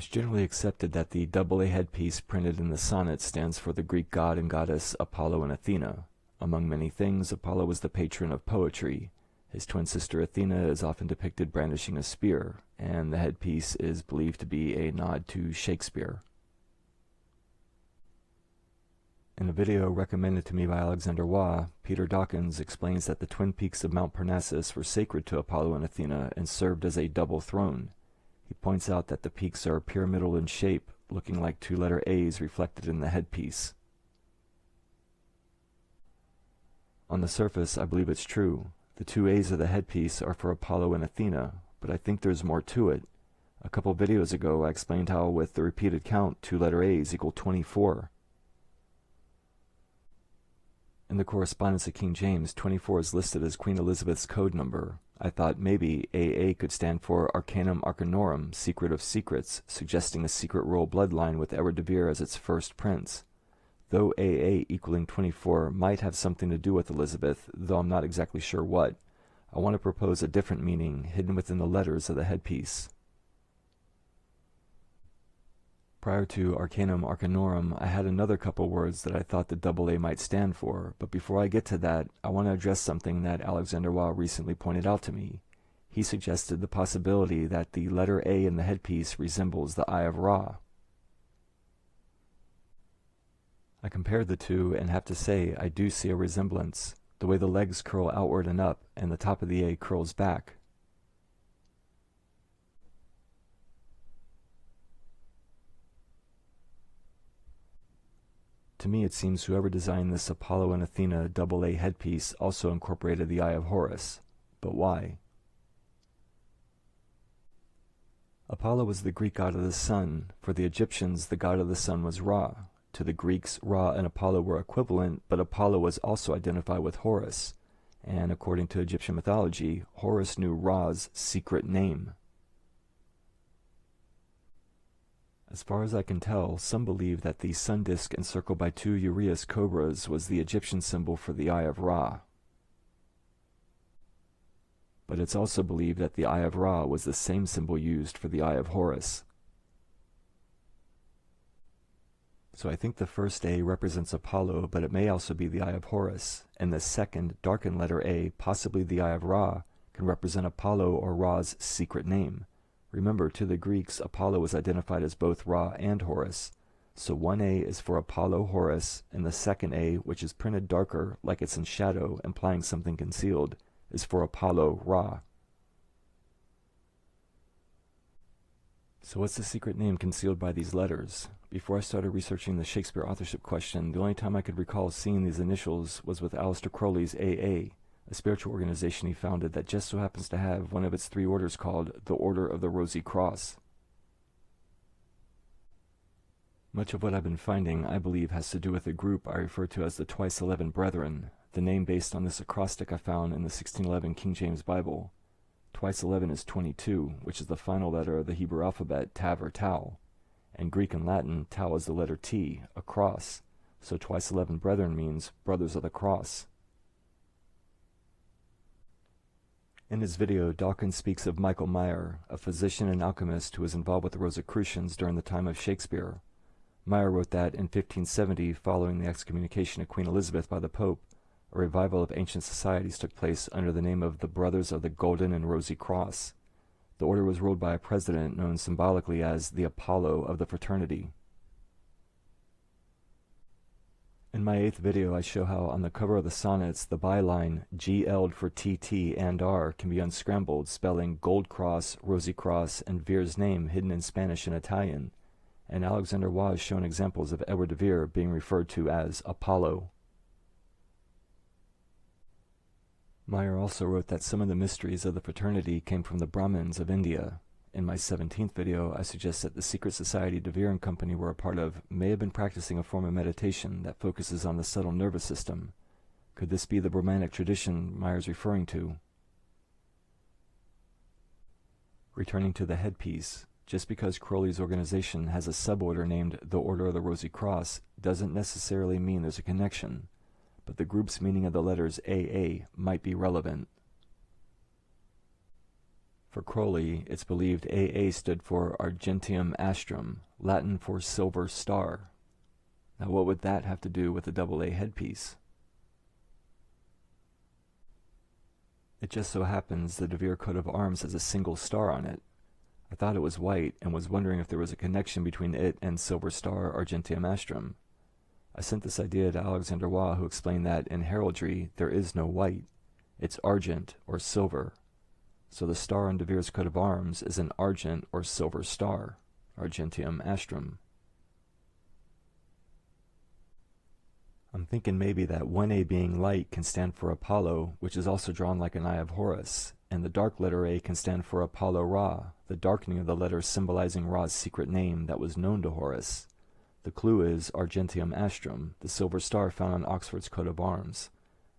It's generally accepted that the AA headpiece printed in the Sonnets stands for the Greek god and goddess Apollo and Athena. Among many things, Apollo was the patron of poetry. His twin sister Athena is often depicted brandishing a spear, and the headpiece is believed to be a nod to Shakespeare. In a video recommended to me by Alexander Waugh, Peter Dawkins explains that the twin peaks of Mount Parnassus were sacred to Apollo and Athena and served as a double throne. He points out that the peaks are pyramidal in shape, looking like two-letter A's reflected in the headpiece. On the surface, I believe it's true. The two A's of the headpiece are for Apollo and Athena, but I think there's more to it. A couple videos ago, I explained how with the repeated count, two-letter A's equal 24. In the correspondence of King James, 24 is listed as Queen Elizabeth's code number. I thought maybe AA could stand for Arcanum Arcanorum, Secret of Secrets, suggesting a secret royal bloodline with Edward de Vere as its first prince. Though AA equaling 24 might have something to do with Elizabeth, though I'm not exactly sure what, I want to propose a different meaning hidden within the letters of the headpiece. Prior to Arcanum Arcanorum, I had another couple words that I thought the AA might stand for, but before I get to that, I want to address something that Alexander Waugh recently pointed out to me. He suggested the possibility that the letter A in the headpiece resembles the Eye of Ra. I compared the two and have to say I do see a resemblance, the way the legs curl outward and up and the top of the A curls back. To me, it seems whoever designed this Apollo and Athena AA headpiece also incorporated the Eye of Horus. But why? Apollo was the Greek god of the sun. For the Egyptians, the god of the sun was Ra. To the Greeks, Ra and Apollo were equivalent, but Apollo was also identified with Horus. And according to Egyptian mythology, Horus knew Ra's secret name. As far as I can tell, some believe that the sun disk encircled by two uraeus cobras was the Egyptian symbol for the Eye of Ra. But it's also believed that the Eye of Ra was the same symbol used for the Eye of Horus. So I think the first A represents Apollo, but it may also be the Eye of Horus, and the second, darkened letter A, possibly the Eye of Ra, can represent Apollo or Ra's secret name. Remember, to the Greeks, Apollo was identified as both Ra and Horus. So one A is for Apollo Horus, and the second A, which is printed darker, like it's in shadow, implying something concealed, is for Apollo Ra. So what's the secret name concealed by these letters? Before I started researching the Shakespeare authorship question, the only time I could recall seeing these initials was with Aleister Crowley's AA, a spiritual organization he founded that just so happens to have one of its three orders called the Order of the Rosy Cross. Much of what I've been finding, I believe, has to do with a group I refer to as the Twice 11 Brethren, the name based on this acrostic I found in the 1611 King James Bible. Twice 11 is 22, which is the final letter of the Hebrew alphabet, Tav or Tau. In Greek and Latin, Tau is the letter T, a cross, so Twice 11 Brethren means Brothers of the Cross. In his video, Dawkins speaks of Michael Meyer, a physician and alchemist who was involved with the Rosicrucians during the time of Shakespeare. Meyer wrote that in 1570, following the excommunication of Queen Elizabeth by the Pope, a revival of ancient societies took place under the name of the Brothers of the Golden and Rosy Cross. The order was ruled by a president known symbolically as the Apollo of the fraternity. In my 8th video, I show how on the cover of the Sonnets, the byline GL'd for TT and R can be unscrambled, spelling Gold Cross, Rosy Cross, and Vere's name hidden in Spanish and Italian. And Alexander Waugh has shown examples of Edward de Vere being referred to as Apollo. Meyer also wrote that some of the mysteries of the fraternity came from the Brahmins of India. In my 17th video, I suggest that the secret society de Vere and Company were a part of may have been practicing a form of meditation that focuses on the subtle nervous system. Could this be the Brahmanic tradition Meyer's referring to? Returning to the headpiece, just because Crowley's organization has a suborder named the Order of the Rosy Cross doesn't necessarily mean there's a connection, but the group's meaning of the letters AA might be relevant. For Crowley, it's believed AA stood for Argentium Astrum, Latin for silver star. Now what would that have to do with the AA headpiece? It just so happens the de Vere coat of arms has a single star on it. I thought it was white and was wondering if there was a connection between it and silver star Argentium Astrum. I sent this idea to Alexander Waugh, who explained that in heraldry there is no white. It's argent or silver. So the star on de Vere's coat of arms is an argent or silver star, Argentium Astrum. I'm thinking maybe that 1A being light can stand for Apollo, which is also drawn like an eye of Horus, and the dark letter A can stand for Apollo Ra, the darkening of the letter symbolizing Ra's secret name that was known to Horus. The clue is Argentium Astrum, the silver star found on Oxford's coat of arms,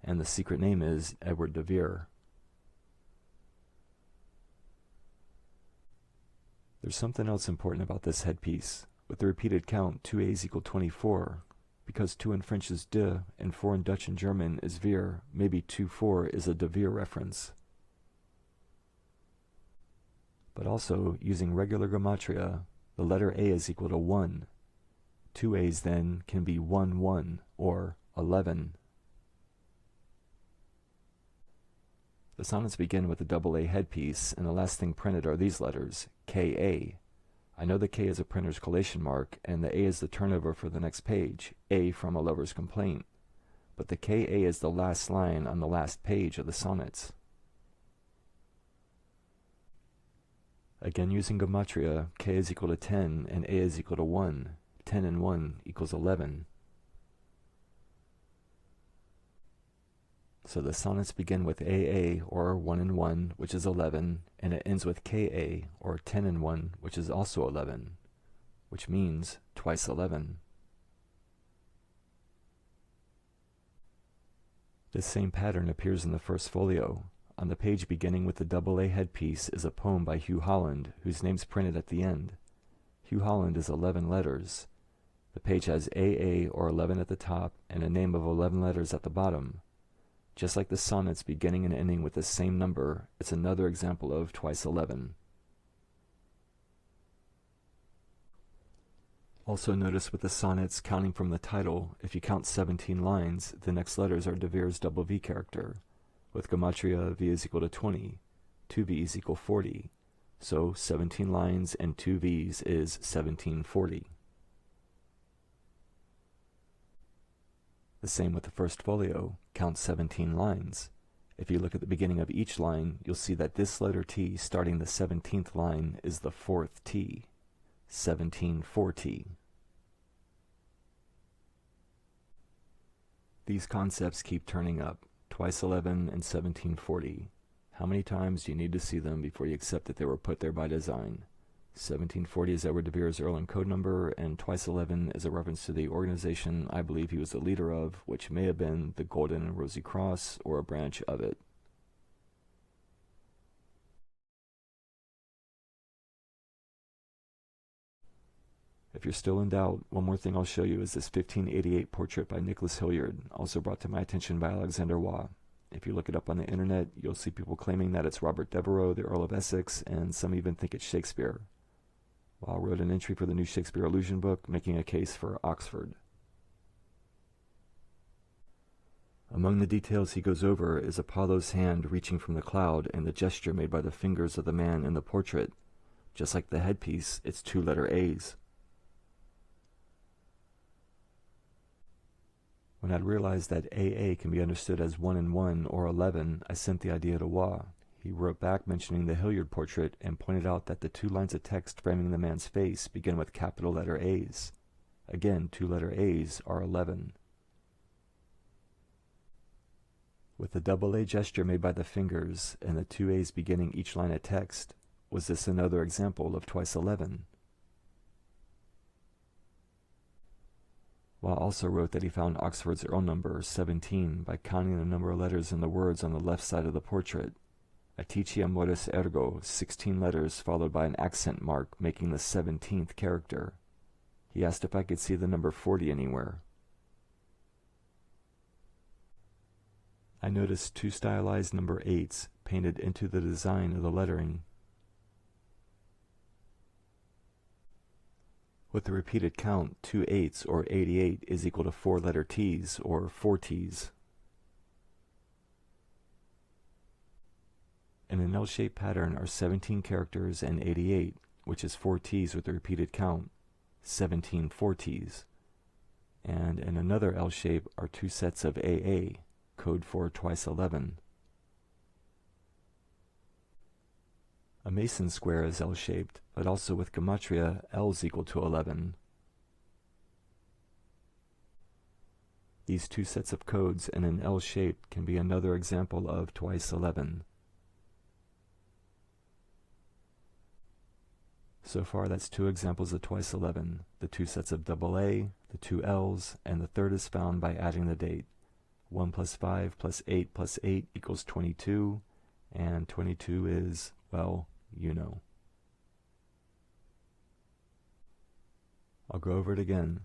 and the secret name is Edward de Vere. There's something else important about this headpiece. With the repeated count, 2A's equal 24. Because 2 in French is de, and 4 in Dutch and German is Vere, maybe 2-4 is a de Vere reference. But also, using regular Gematria, the letter A is equal to 1. 2A's then can be 1-1, or 11. The sonnets begin with the AA headpiece, and the last thing printed are these letters, KA. I know the K is a printer's collation mark, and the A is the turnover for the next page, A from A Lover's Complaint. But the KA is the last line on the last page of the sonnets. Again, using Gematria, K is equal to 10, and A is equal to 1. 10 and 1 equals 11. So the sonnets begin with AA, or 1 and 1, which is 11, and it ends with KA, or 10 and 1, which is also 11, which means twice 11. This same pattern appears in the first folio. On the page beginning with the AA headpiece is a poem by Hugh Holland, whose name's printed at the end. Hugh Holland is 11 letters. The page has AA, or 11 at the top, and a name of 11 letters at the bottom. Just like the sonnets beginning and ending with the same number, it's another example of twice 11. Also notice with the sonnets counting from the title, if you count 17 lines, the next letters are de Vere's double V character. With Gematria, V is equal to 20, 2 V's equal 40, so 17 lines and 2 V's is 1740. The same with the first folio, count 17 lines. If you look at the beginning of each line, you'll see that this letter T starting the 17th line is the 4th T, 1740. These concepts keep turning up, twice 11 and 1740. How many times do you need to see them before you accept that they were put there by design? 1740 is Edward de Vere's Earl and code number, and twice 11 is a reference to the organization I believe he was the leader of, which may have been the Golden and Rosy Cross, or a branch of it. If you're still in doubt, one more thing I'll show you is this 1588 portrait by Nicholas Hilliard, also brought to my attention by Alexander Waugh. If you look it up on the internet, you'll see people claiming that it's Robert Devereux, the Earl of Essex, and some even think it's Shakespeare. Waugh wrote an entry for the new Shakespeare Illusion book, making a case for Oxford. Among the details he goes over is Apollo's hand reaching from the cloud and the gesture made by the fingers of the man in the portrait. Just like the headpiece, it's 2 letter A's. When I'd realized that AA can be understood as 1 and 1 or 11, I sent the idea to Waugh. He wrote back mentioning the Hilliard portrait and pointed out that the 2 lines of text framing the man's face begin with capital letter A's. Again, 2 letter A's are 11. With the double A gesture made by the fingers and the 2 A's beginning each line of text, was this another example of twice 11? Waugh also wrote that he found Oxford's Earl number 17 by counting the number of letters in the words on the left side of the portrait. Aticia modus ergo, 16 letters followed by an accent mark making the 17th character. He asked if I could see the number 40 anywhere. I noticed 2 stylized number 8s painted into the design of the lettering. With the repeated count, 2 8s or 88 is equal to 4 letter T's or FORTIS. In an L-shaped pattern are 17 characters and 88, which is 4 T's with the repeated count, 17 FORTIS. And in another L shape are 2 sets of AA, code for twice 11. A Mason square is L-shaped, but also with Gematria, L's equal to 11. These 2 sets of codes in an L shape can be another example of twice 11. So far, that's 2 examples of twice 11, the 2 sets of AA, the 2 L's, and the third is found by adding the date. 1 plus 5 plus 8 plus 8 equals 22, and 22 is, well, you know. I'll go over it again.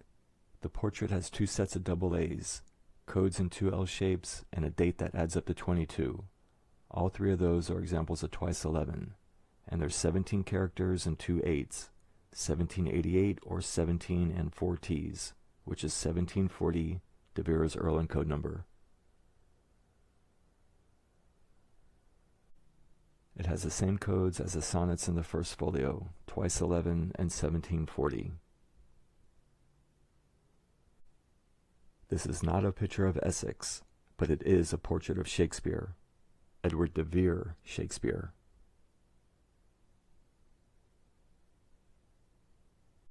The portrait has 2 sets of AA's, codes in 2 L shapes, and a date that adds up to 22. All 3 of those are examples of twice 11. And there's 17 characters and 2 8s, 1788 or 17 and 4 T's, which is 1740, de Vere's Earl encode number. It has the same codes as the sonnets in the first folio, twice 11 and 1740. This is not a picture of Essex, but it is a portrait of Shakespeare, Edward de Vere Shakespeare.